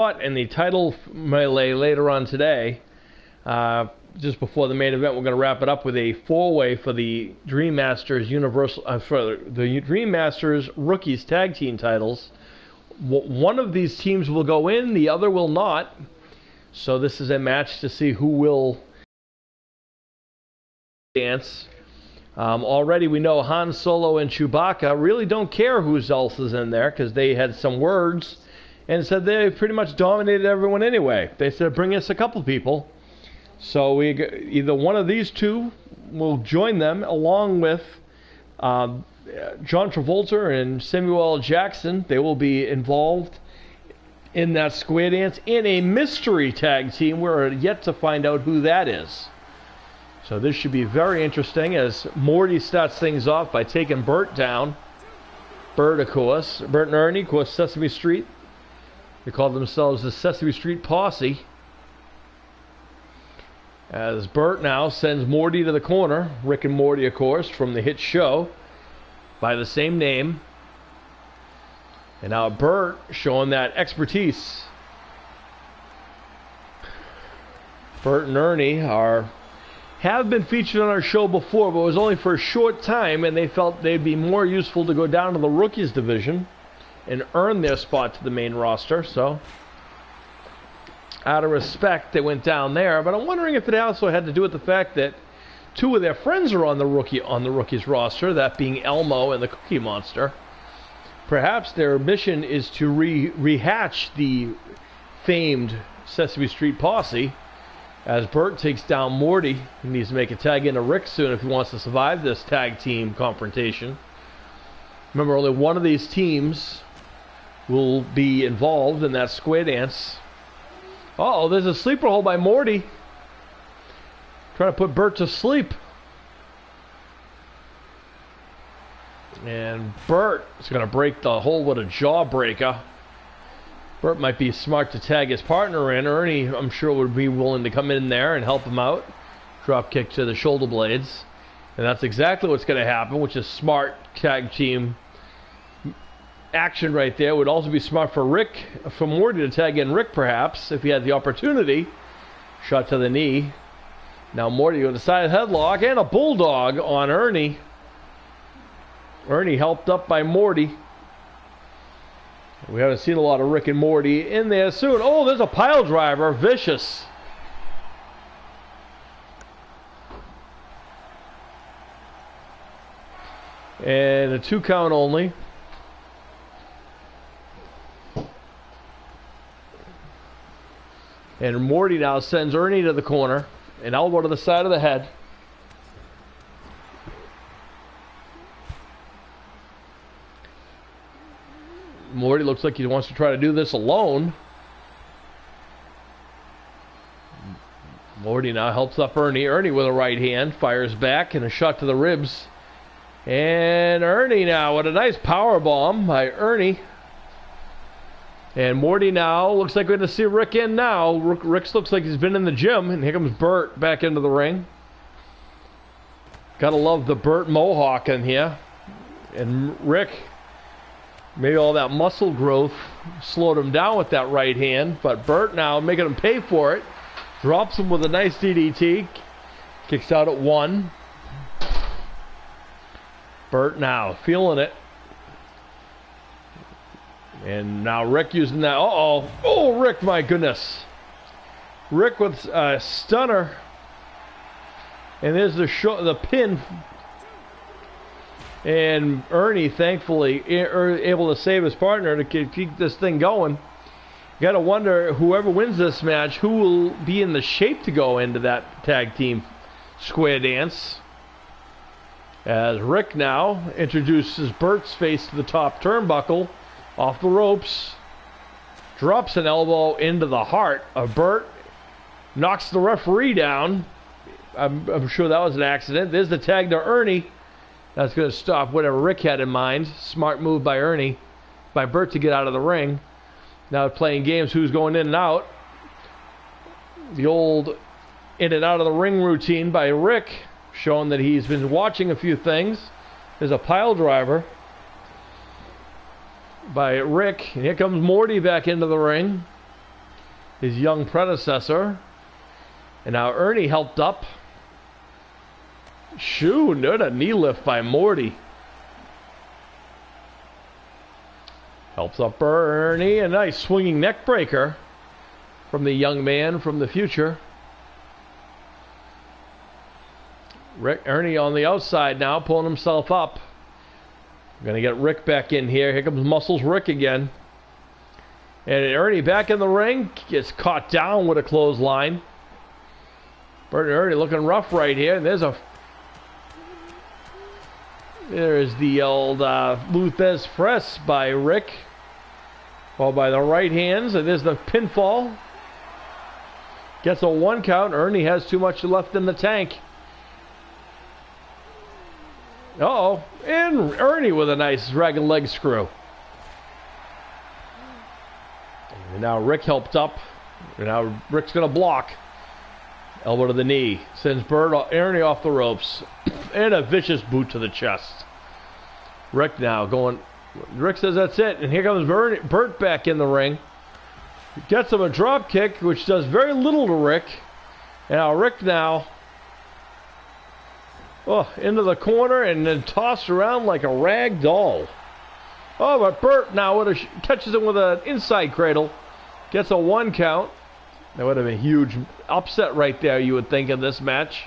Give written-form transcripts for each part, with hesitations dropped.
in the title melee later on today. Just before the main event, we're going to wrap it up with a four-way for the Dreammasters Dreammasters Rookies Tag Team titles. One of these teams will go in, the other will not. So this is a match to see who will dance. Already we know Han Solo and Chewbacca really don't care who else is in there because they had some words and said they pretty much dominated everyone anyway. They said bring us a couple people. So either one of these two will join them along with John Travolta and Samuel L. Jackson. They will be involved in that square dance in a mystery tag team. We're yet to find out who that is. So this should be very interesting as Morty starts things off by taking Bert down. Bert, of course. Bert and Ernie, of course, Sesame Street. They call themselves the Sesame Street Posse. As Bert now sends Morty to the corner. Rick and Morty, of course, from the hit show by the same name. And now Bert showing that expertise. Bert and Ernie have been featured on our show before, but it was only for a short time, and they felt they'd be more useful to go down to the Rookies division and earn their spot to the main roster. So out of respect, they went down there. But I'm wondering if it also had to do with the fact that two of their friends are on the Rookies roster, that being Elmo and the Cookie Monster. Perhaps their mission is to rehatch the famed Sesame Street Posse. As Bert takes down Morty, he needs to make a tag into Rick soon if he wants to survive this tag team confrontation. Remember, only one of these teams will be involved in that square dance. Uh-oh, there's a sleeper hold by Morty. Trying to put Bert to sleep. And Bert is going to break the hold with a jawbreaker. Bert might be smart to tag his partner in. Ernie, I'm sure, would be willing to come in there and help him out. Drop kick to the shoulder blades. And that's exactly what's going to happen, which is smart tag team action right there. Would also be smart for Morty to tag in Rick, perhaps, if he had the opportunity. Shot to the knee. Now Morty with a side headlock and a bulldog on Ernie. Ernie helped up by Morty. We haven't seen a lot of Rick and Morty in there soon. Oh, there's a pile driver. Vicious. And a 2 count only. And Morty now sends Ernie to the corner. An elbow to the side of the head. Morty looks like he wants to try to do this alone. Morty now helps up Ernie. Ernie with a right hand. Fires back and a shot to the ribs. And Ernie now with a nice power bomb by Ernie. And Morty now looks like we're going to see Rick in now. Rick looks like he's been in the gym. And here comes Bert back into the ring. Gotta love the Bert mohawk in here. And Rick, maybe all that muscle growth slowed him down with that right hand. But Bert now making him pay for it. Drops him with a nice DDT. Kicks out at 1. Bert now feeling it. And now Rick using that. Uh-oh. Oh, Rick, my goodness. Rick with a stunner. And there's the pin. And Ernie, thankfully, able to save his partner to keep this thing going. You got to wonder, whoever wins this match, who will be in the shape to go into that tag team square dance. As Rick now introduces Bert's face to the top turnbuckle. Off the ropes. Drops an elbow into the heart of Bert. Knocks the referee down. I'm sure that was an accident. There's the tag to Ernie. That's going to stop whatever Rick had in mind. Smart move by Ernie. By Bert to get out of the ring. Now playing games who's going in and out. The old in and out of the ring routine by Rick. Showing that he's been watching a few things. There's a pile driver by Rick. And here comes Morty back into the ring. his young predecessor. And now Ernie helped up. Shoo, what a knee lift by Morty. Helps up Ernie. A nice swinging neck breaker from the young man from the future. Ernie on the outside now, pulling himself up. Gonna get Rick back in here. Here comes Muscles Rick again. And Ernie back in the ring. Gets caught down with a clothesline. Bert and Ernie looking rough right here. And there's the old Luthez press by Rick. Followed by the right hands. And there's the pinfall. Gets a 1 count. Ernie has too much left in the tank. Uh-oh. And Ernie with a nice dragon leg screw. And now Rick helped up. And now Rick's going to block. Elbow to the knee. Sends Ernie off the ropes. And a vicious boot to the chest. Rick now going. Rick says that's it. And here comes Bert back in the ring. Gets him a drop kick, which does very little to Rick. And now Rick now. Oh, into the corner and then tossed around like a rag doll. Oh, but Bert now catches him with an inside cradle. Gets a 1 count. That would have been a huge upset right there, you would think, in this match.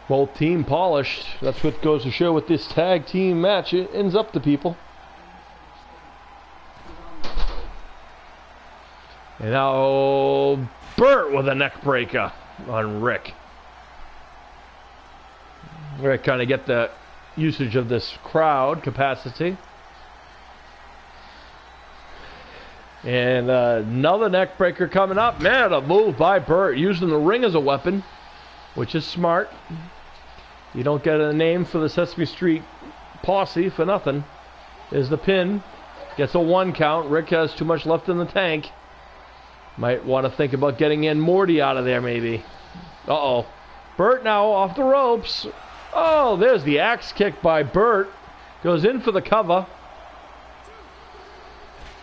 Both team polished. That's what goes to show with this tag team match. It ends up to people. And now Bert with a neck breaker on Rick. We're going to kind of get the usage of this crowd capacity. And another neck breaker coming up. Man, a move by Bert, using the ring as a weapon, which is smart. You don't get a name for the Sesame Street posse for nothing. There's the pin. Gets a 1 count. Rick has too much left in the tank. Might want to think about getting in Morty out of there, maybe. Uh-oh. Bert now off the ropes. Oh, there's the axe kick by Bert. Goes in for the cover.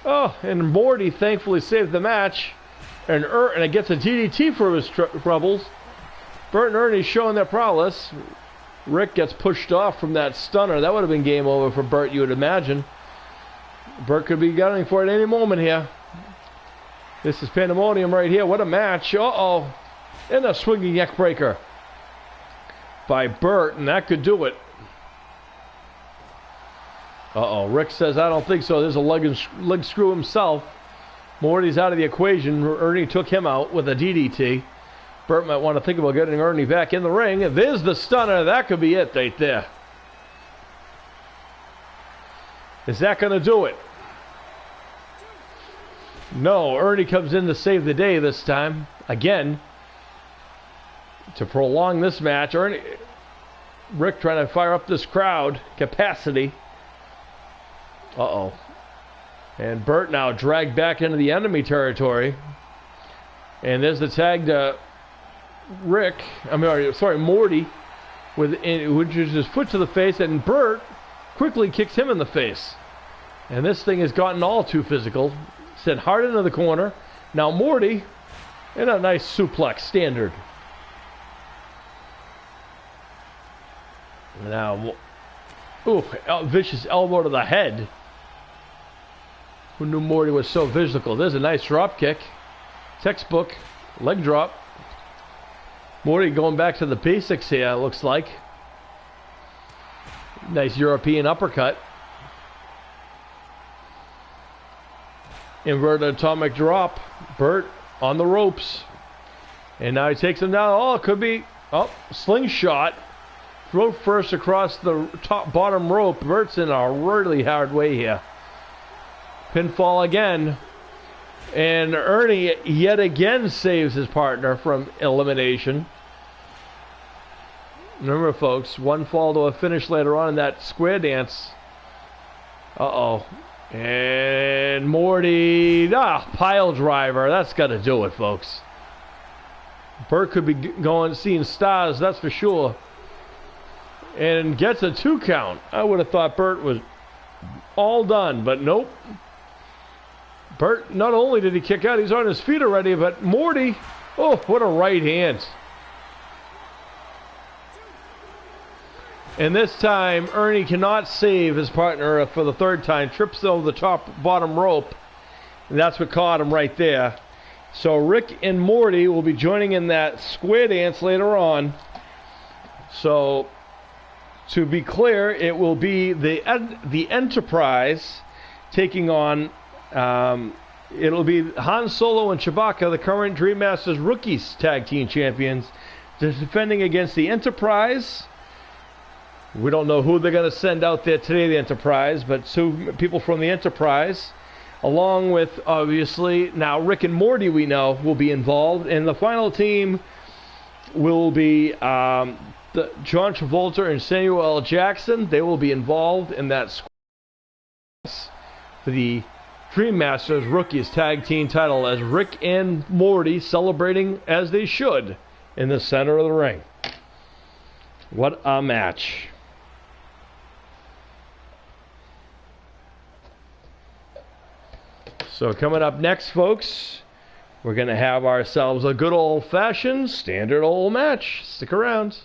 Oh, and Morty thankfully saved the match. And it gets a DDT for his troubles. Bert and Ernie showing their prowess. Rick gets pushed off from that stunner. That would have been game over for Bert, you would imagine. Bert could be gunning for it any moment here. This is pandemonium right here. What a match. Uh-oh. And a swinging neck breaker by Bert, and that could do it. Uh-oh. Rick says, I don't think so. There's a leg screw himself. Morty's out of the equation. Ernie took him out with a DDT. Bert might want to think about getting Ernie back in the ring. There's the stunner. That could be it right there. Is that going to do it? No. Ernie comes in to save the day this time. Again. To prolong this match. Rick trying to fire up this crowd capacity. Uh-oh. And Bert now dragged back into the enemy territory. And there's the tag to Morty, which is his foot to the face, and Bert quickly kicks him in the face. And this thing has gotten all too physical. Sent hard into the corner. Now Morty in a nice suplex standard. Now, ooh, vicious elbow to the head. Who knew Morty was so physical? There's a nice drop kick. Textbook leg drop. Morty going back to the basics here, it looks like. Nice European uppercut. Inverted atomic drop. Bert on the ropes. And now he takes him down. Oh, it could be. Oh, slingshot. Throat first across the bottom rope. Bert's in a really hard way here. Pinfall again. And Ernie yet again saves his partner from elimination. Remember, folks, one fall to a finish later on in that square dance. Uh-oh. And Morty, pile driver. That's got to do it, folks. Bert could be seeing stars, that's for sure. And gets a 2 count. I would have thought Bert was all done, but nope. Bert, not only did he kick out, he's on his feet already, but Morty, oh, what a right hand. And this time, Ernie cannot save his partner for the third time, trips over the bottom rope, and that's what caught him right there. So Rick and Morty will be joining in that square dance later on. So, to be clear, it will be the Enterprise taking on, it'll be Han Solo and Chewbacca, the current Dreammasters Rookies Tag Team Champions, defending against the Enterprise. We don't know who they're going to send out there today, the Enterprise, but two people from the Enterprise, along with, obviously, now Rick and Morty, we know, will be involved. And the final team will be John Travolta and Samuel L. Jackson. They will be involved in that squad for the Dreammasters Rookies Tag Team title, as Rick and Morty celebrating as they should in the center of the ring. What a match. So coming up next, folks, we're going to have ourselves a good old-fashioned standard old match. Stick around.